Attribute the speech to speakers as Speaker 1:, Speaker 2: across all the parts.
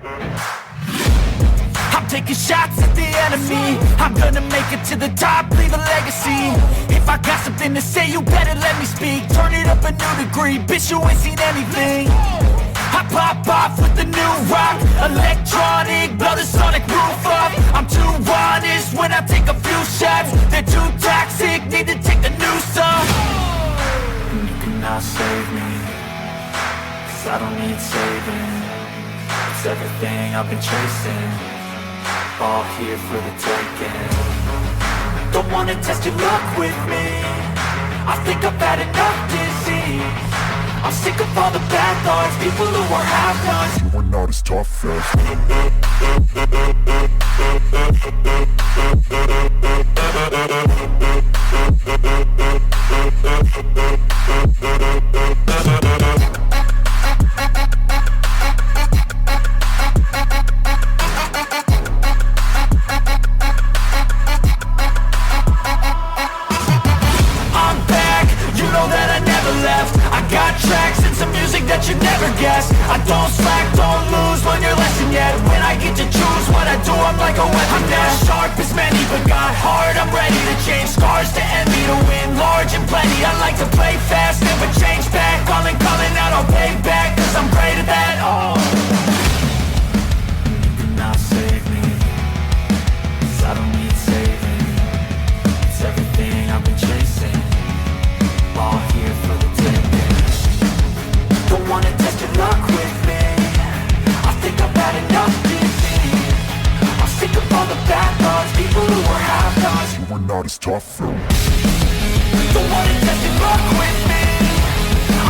Speaker 1: I'm taking shots at the enemy. I'm gonna make it to the top, leave a legacy. If I got something to say, you better let me speak. Turn it up a new degree, bitch, you ain't seen anything. I pop off with the new rock, electronic, blow the sonic roof up. I'm too honest when I take a few shots. They're too toxic, need to take the noose off. And you cannot save me, 'cause I don't need saving. It's everything I've been chasing, all here for the taking. Don't wanna test your luck with me, I think I've had enough disease. I'm sick of all the bad thoughts, people who are half-nots. You are not as tough as you never guess. I don't slack, don't lose, learn your lesson yet. When I get to choose what I do, I'm like a weapon. I'm not sharp as many, but got hard. I'm ready to change scars to envy, to win large and plenty. I like to play fast, never change back. Calling out, I'll pay back, 'cause I'm great at that. Oh, you cannot save me, 'cause I don't need saving. It's everything I've been chasing, all here for the taking. Don't wanna test your luck with me, I think I've had enough disease. I'm sick of all the bad thoughts, people who are half-nots. You are not as tough though. Don't wanna test your luck with me,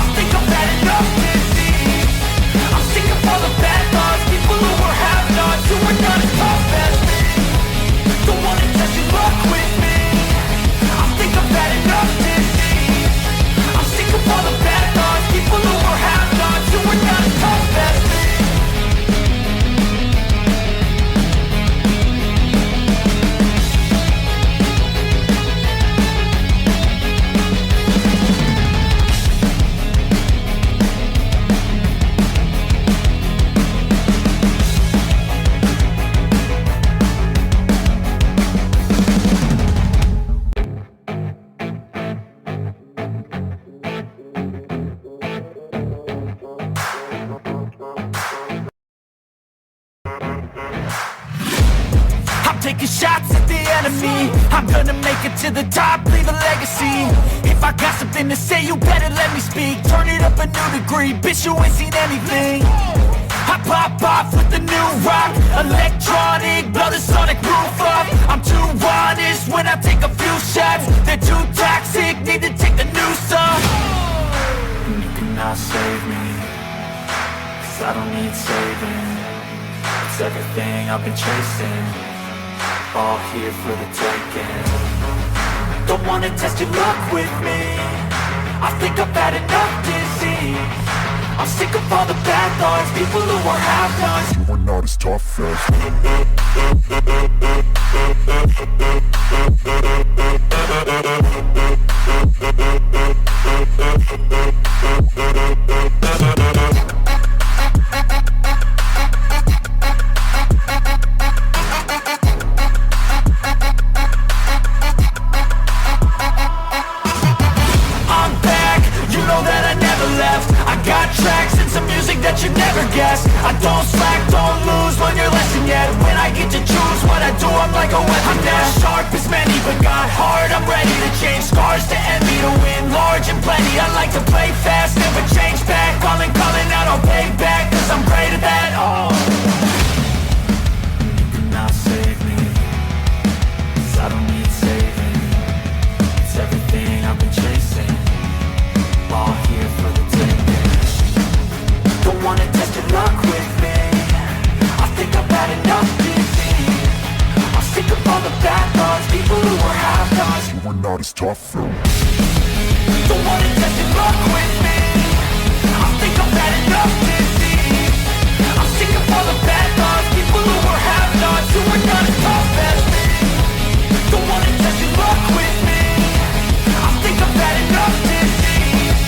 Speaker 1: I think I've had enough disease. I'm sick of all the bad thoughts, people who are half-nots. You are not as tough as me. Don't wanna test your luck with me, I think I've had enough disease. I'm sick of all the bad thoughts, people who are half-nots. You are not as tough as me. Taking shots at the enemy. I'm gonna make it to the top, leave a legacy. If I got something to say, you better let me speak. Turn it up a new degree, bitch, you ain't seen anything. I pop off with the new rock, electronic, blow the sonic roof up. I'm too honest when I take a few shots. They're too toxic, need to take the noose off. And you cannot save me, 'cause I don't need saving. It's everything I've been chasing, all here for the taking. Don't wanna test your luck with me, I think I've had enough disease. I'm sick of all the bad thoughts, people who are half-nots. You are not as tough as that you never guess. I don't slack, don't lose, learn your lesson yet. When I get to choose what I do, I'm like a weapon. I'm not sharp as many, but got hard. I'm ready to change scars to envy, to win large and plenty. I like to play fast, never change back. Calling out, I'll pay back, 'cause I'm great at that. Oh, you cannot save me, 'cause I don't need saving. It's everything I've been chasing, all here for the taking. Don't wanna test your luck with me, I think I've had enough disease. I'm sick of all the bad thoughts, people who are half-nots. You are not as tough though. Don't wanna test your luck with me, I think I've had enough disease. I'm sick of all the bad thoughts, people who are half-nots. You are not as tough as me. Don't wanna test your luck with me, I think I've had enough disease.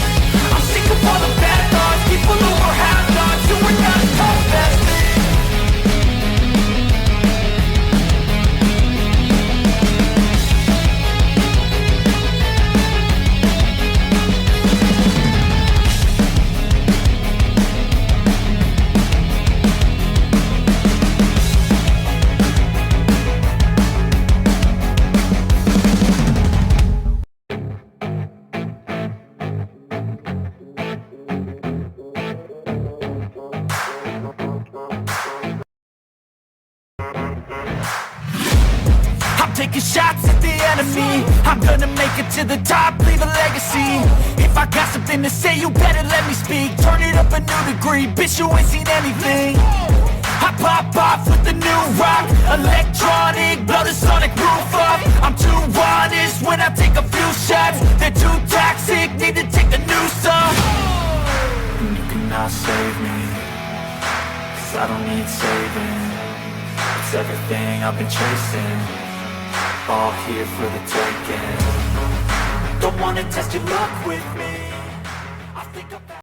Speaker 1: I'm sick of all the bad thoughts, people who are half-nots. You are not as tough as me. taking shots at the enemy. I'm gonna make it to the top, leave a legacy. If I got something to say, you better let me speak. Turn it up a new degree, bitch, you ain't seen anything. I pop off with the new rock, electronic, blow the sonic roof up. I'm too honest when I take a few shots. They're too toxic, need to take the noose off. And you cannot save me, 'cause I don't need saving. It's everything I've been chasing, all here for the taking. Don't wanna test your luck with me. I think I'm